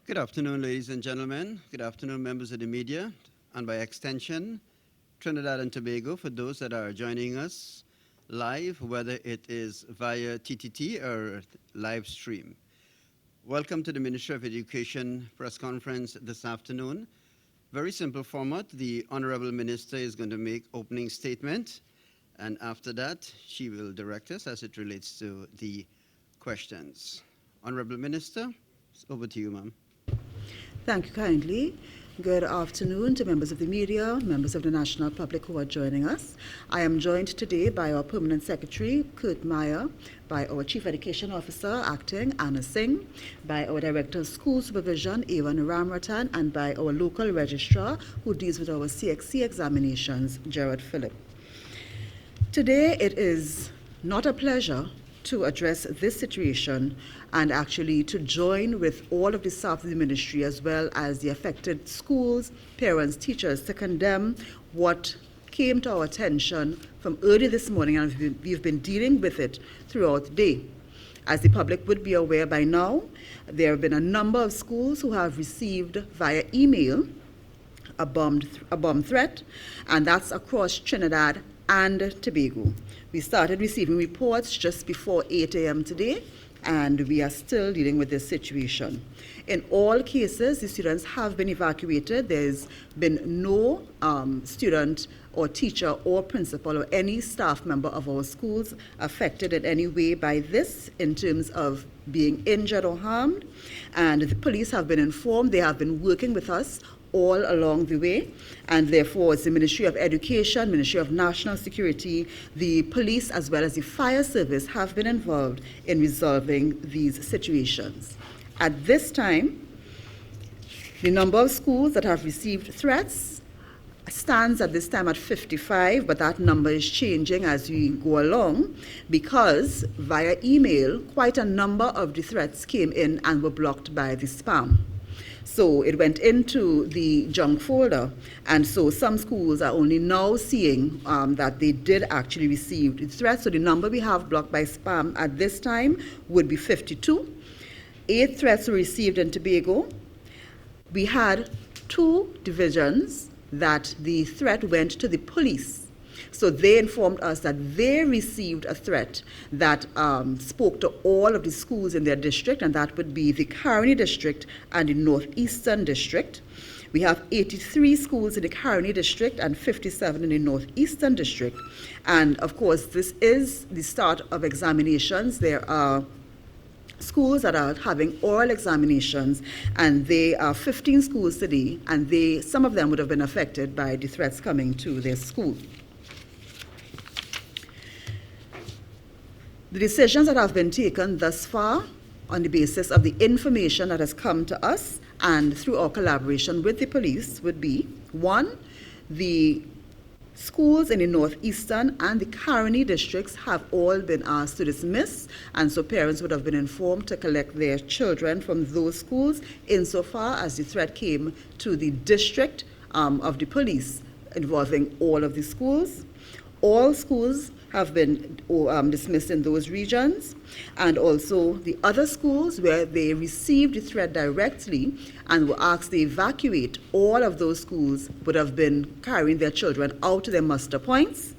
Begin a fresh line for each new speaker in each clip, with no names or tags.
Good afternoon, ladies and gentlemen. Good afternoon, members of the media, and by extension, Trinidad and Tobago, for those that are joining us live, whether it is via TTT or live stream. Welcome to the Ministry of Education press conference this afternoon. Very simple format. The Honorable Minister is going to make opening statement, and after that, she will direct us as it relates to the questions. Honorable Minister, it's over to you, ma'am.
Thank you kindly. Good afternoon to members of the media, members of the national public who are joining us. I am joined today by our Permanent Secretary, Kurt Meyer, by our Chief Education Officer, Acting, Anna Singh, by our Director of School Supervision, Evan Ramratan, and by our local registrar who deals with our CXC examinations, Gerard Phillip. Today it is not a pleasure to address this situation and actually to join with all of the staff of the ministry as well as the affected schools, parents, teachers to condemn what came to our attention from early this morning, and we've been dealing with it throughout the day. As the public would be aware by now, there have been a number of schools who have received via email a bomb threat, and that's across Trinidad and Tobago. We started receiving reports just before 8 a.m. today, and we are still dealing with this situation. In all cases, the students have been evacuated. There's been no student or teacher or principal or any staff member of our schools affected in any way by this in terms of being injured or harmed. And the police have been informed. They have been working with us all along the way, and therefore it's the Ministry of Education, Ministry of National Security, the police as well as the fire service have been involved in resolving these situations. At this time, the number of schools that have received threats stands at this time at 55, but that number is changing as we go along because via email, quite a number of the threats came in and were blocked by the spam. So it went into the junk folder, and so some schools are only now seeing that they did actually receive the threat. So the number we have blocked by spam at this time would be 52. 8 threats were received in Tobago. We had 2 divisions that the threat went to the police. So they informed us that they received a threat that spoke to all of the schools in their district, and that would be the Caroni district and the Northeastern district. We have 83 schools in the Caroni district and 57 in the Northeastern district. And of course, this is the start of examinations. There are schools that are having oral examinations, and they are 15 schools today, and some of them would have been affected by the threats coming to their school. The decisions that have been taken thus far on the basis of the information that has come to us and through our collaboration with the police would be: 1, the schools in the Northeastern and the Caroni districts have all been asked to dismiss, and so parents would have been informed to collect their children from those schools insofar as the threat came to the district of the police involving all of the schools. All schools have been dismissed in those regions, and also the other schools where they received the threat directly and were asked to evacuate, all of those schools would have been carrying their children out to their muster points.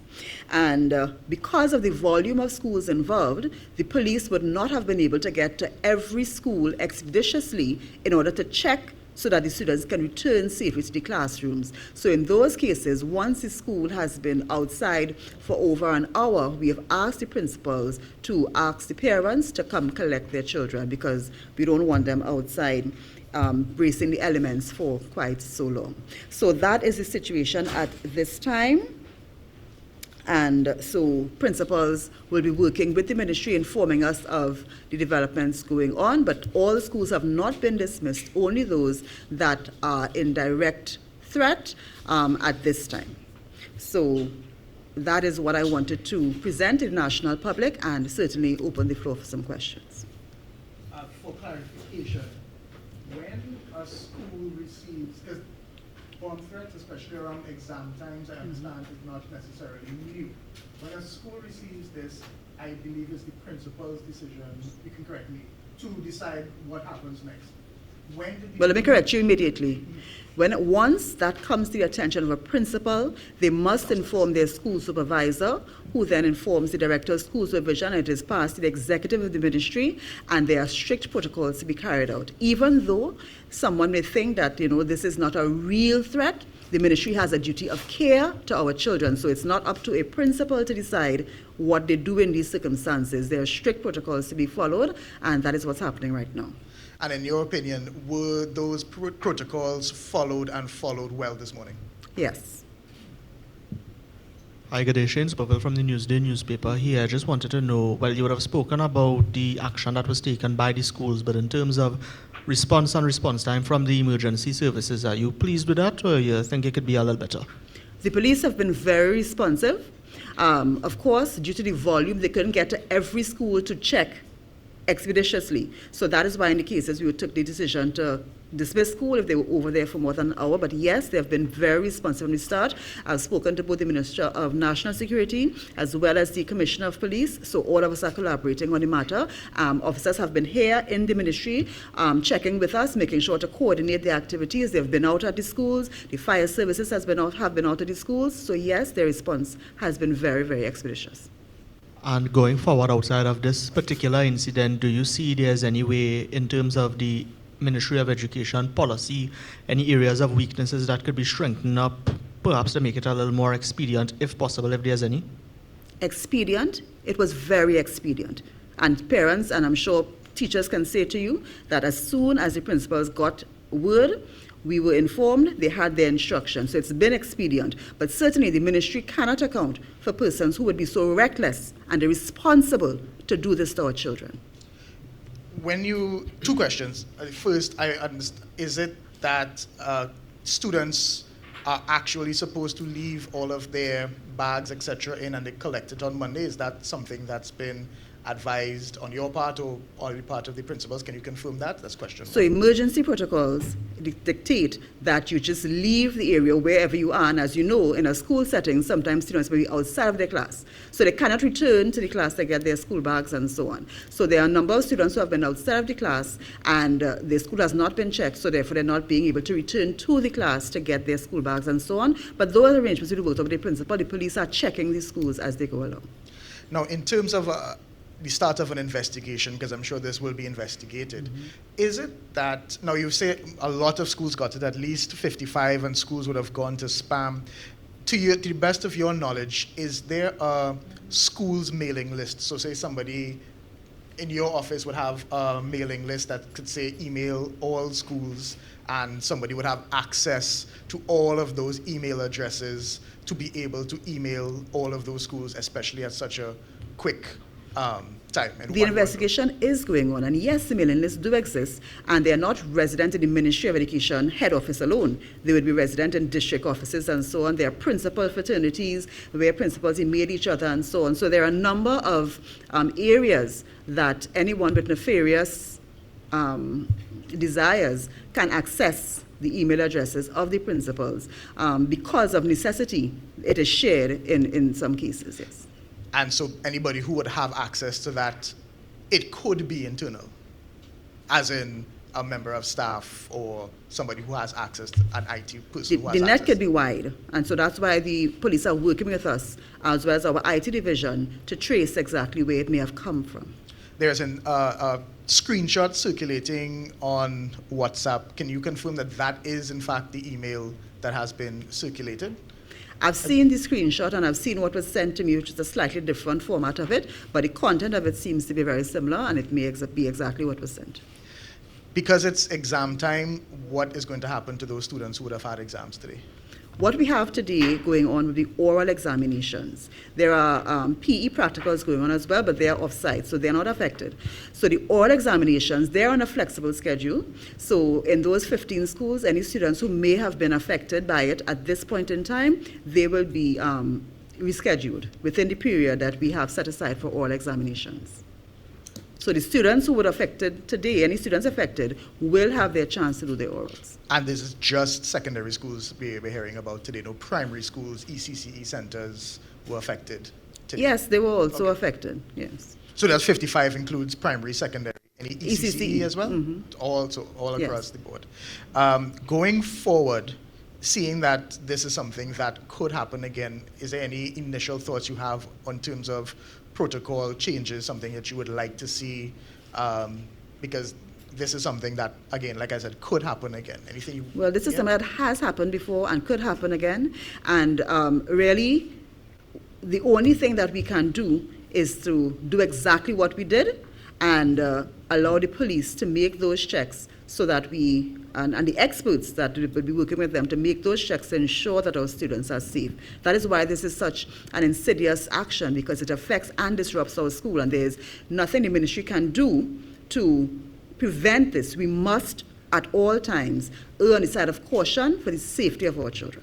And because of the volume of schools involved, the police would not have been able to get to every school expeditiously in order to check so that the students can return safely to the classrooms. So in those cases, once the school has been outside for over an hour, we have asked the principals to ask the parents to come collect their children because we don't want them outside bracing the elements for quite so long. So that is the situation at this time. And so principals will be working with the ministry, informing us of the developments going on, but all schools have not been dismissed, only those that are in direct threat at this time. So that is what I wanted to present to the national public and certainly open the floor for some questions.
For clarification, when a school receives, because bomb threats, especially around exam times, I understand is not necessarily new. When a school receives this, I believe it's the principal's decision, you can correct me, to decide what happens next. When did
Well, let me correct you immediately. Once that comes to the attention of a principal, they must inform their school supervisor, who then informs the director of school supervision. It is passed to the executive of the ministry, and there are strict protocols to be carried out. Even though someone may think that, this is not a real threat, the ministry has a duty of care to our children. So it's not up to a principal to decide what they do in these circumstances. There are strict protocols to be followed, and that is what's happening right now.
And in your opinion, were those protocols followed well this morning?
Yes.
Hi, good day. Shane Spurwell from the Newsday newspaper here. I just wanted to know, well, you would have spoken about the action that was taken by the schools, but in terms of response and response time from the emergency services, are you pleased with that, or you think it could be a little better?
The police have been very responsive. Of course, due to the volume, they couldn't get to every school to check expeditiously. So that is why in the cases we took the decision to dismiss school if they were over there for more than an hour. But yes, they have been very responsive from the start. I've spoken to both the Minister of National Security as well as the Commissioner of Police. So all of us are collaborating on the matter. Officers have been here in the ministry checking with us, making sure to coordinate the activities. They've been out at the schools. The fire services have been out at the schools. So yes, their response has been very, very expeditious.
And going forward, outside of this particular incident, do you see there's any way in terms of the Ministry of Education policy, any areas of weaknesses that could be strengthened up, perhaps to make it a little more expedient, if possible, if there's any?
Expedient? It was very expedient. And parents, and I'm sure teachers can say to you, that as soon as the principals got word, we were informed, they had their instructions. So it's been expedient. But certainly the ministry cannot account for persons who would be so reckless and irresponsible to do this to our children.
Two questions. First, I understand, is it that students are actually supposed to leave all of their bags, etc., in and they collect it on Monday? Is that something that's been advised on your part or on the part of the principals? Can you confirm that? That's question one.
So emergency protocols dictate that you just leave the area wherever you are. And as you know, in a school setting, sometimes students may be outside of their class. So they cannot return to the class to get their school bags and so on. So there are a number of students who have been outside of the class and their school has not been checked, so therefore they're not being able to return to the class to get their school bags and so on. But those arrangements will be worked out with the principal. The police are checking the schools as they go along.
Now, in terms of the start of an investigation, because I'm sure this will be investigated, is it that, now you say a lot of schools got it, at least 55, and schools would have gone to spam. To the best of your knowledge, is there a school's mailing list? So say somebody in your office would have a mailing list that could say email all schools, and somebody would have access to all of those email addresses to be able to email all of those schools, especially at such a quick time.
The investigation is going on, and yes, the mailing lists do exist, and they are not resident in the Ministry of Education head office alone. They would be resident in district offices and so on. There are principal fraternities where principals email each other and so on. So there are a number of areas that anyone with nefarious desires can access the email addresses of the principals. Because of necessity, it is shared in some cases, yes.
And so anybody who would have access to that, it could be internal, as in a member of staff or somebody who has access to an IT person who has
The net
access.
could be wide, and so that's why the police are working with us, as well as our IT division, to trace exactly where it may have come from.
There's a screenshot circulating on WhatsApp. Can you confirm that that is, in fact, the email that has been circulated?
I've seen the screenshot and I've seen what was sent to me, which is a slightly different format of it, but the content of it seems to be very similar, and it may be exactly what was sent.
Because it's exam time, what is going to happen to those students who would have had exams today?
What we have today going on with the oral examinations, there are PE practicals going on as well, but they are off-site, so they're not affected. So the oral examinations, they're on a flexible schedule. So in those 15 schools, any students who may have been affected by it at this point in time, they will be rescheduled within the period that we have set aside for oral examinations. So the students who were affected today, any students affected, will have their chance to do their orals.
And this is just secondary schools we're hearing about today, no primary schools, ECCE centers were affected today?
Yes, they were also affected, yes.
So that's 55 includes primary, secondary, Any
ECCE.
ECCE as well? Also, all across the board. Going forward, seeing that this is something that could happen again, is there any initial thoughts you have on terms of protocol changes, something that you would like to see? Because this is something that, again, like I said, could happen again. Anything you...
Well, this is something that has happened before and could happen again. And really, the only thing that we can do is to do exactly what we did and allow the police to make those checks so that we, and the experts that will be working with them to make those checks to ensure that our students are safe. That is why this is such an insidious action, because it affects and disrupts our school, and there's nothing the ministry can do to prevent this. We must, at all times, err on the side of caution for the safety of our children.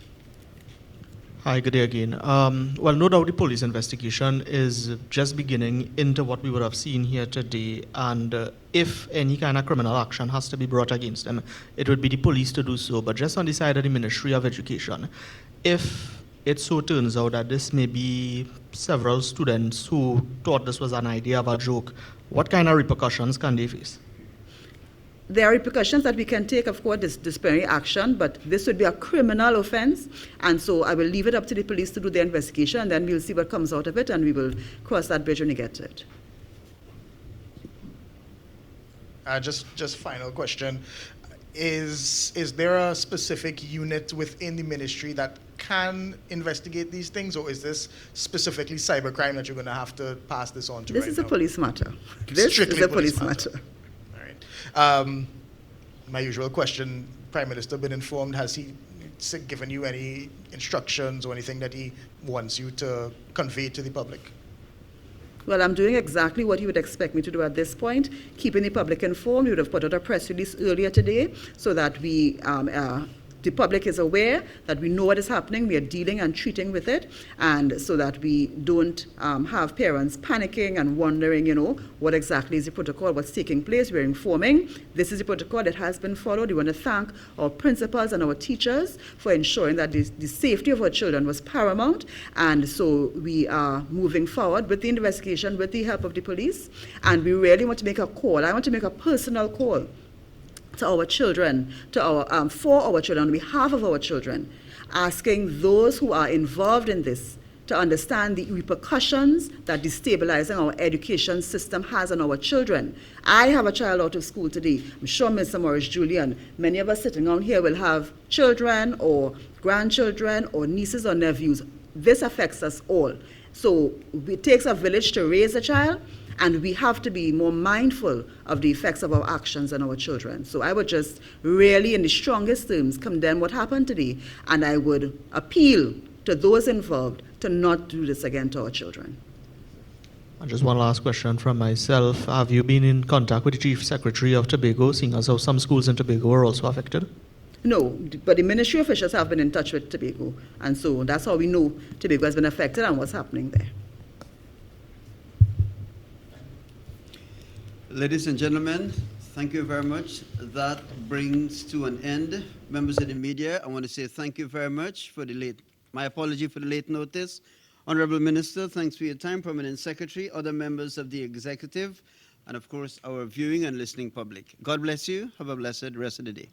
Hi, good day again. Well, no doubt the police investigation is just beginning into what we would have seen here today, and if any kind of criminal action has to be brought against them, it would be the police to do so. But just on the side of the Ministry of Education, if it so turns out that this may be several students who thought this was an idea of a joke, what kind of repercussions can they face?
There are repercussions that we can take, of course, disciplinary action, but this would be a criminal offense, and so I will leave it up to the police to do their investigation, and then we'll see what comes out of it, and we will cross that bridge when we get to it.
Just final question. Is there a specific unit within the ministry that can investigate these things, or is this specifically cybercrime that you're going to have to pass this on to
This
right
is a
now?
police matter. This
Strictly
is a police matter.
All right. My usual question, Prime Minister, been informed, has he given you any instructions or anything that he wants you to convey to the public?
Well, I'm doing exactly what you would expect me to do at this point, keeping the public informed. We would have put out a press release earlier today so that the public is aware that we know what is happening, we are dealing and treating with it, and so that we don't have parents panicking and wondering, what exactly is the protocol, what's taking place. We're informing. This is the protocol that has been followed. We want to thank our principals and our teachers for ensuring that the safety of our children was paramount, and so we are moving forward with the investigation with the help of the police, and we really want to make a call. I want to make a personal call to our children, for our children, on behalf of our children, asking those who are involved in this to understand the repercussions that destabilizing our education system has on our children. I have a child out of school today. I'm sure Mr. Morris Julian, many of us sitting down here will have children or grandchildren or nieces or nephews. This affects us all. So it takes a village to raise a child, and we have to be more mindful of the effects of our actions on our children. So I would just really, in the strongest terms, condemn what happened today, and I would appeal to those involved to not do this again to our children.
And just one last question from myself. Have you been in contact with the Chief Secretary of Tobago, seeing as how some schools in Tobago are also affected?
No, but the ministry officials have been in touch with Tobago, and so that's how we know Tobago has been affected and what's happening there.
Ladies and gentlemen, thank you very much. That brings to an end. Members of the media, I want to say thank you very much for my apology for the late notice. Honorable Minister, thanks for your time. Permanent Secretary, other members of the executive, and of course, our viewing and listening public. God bless you. Have a blessed rest of the day.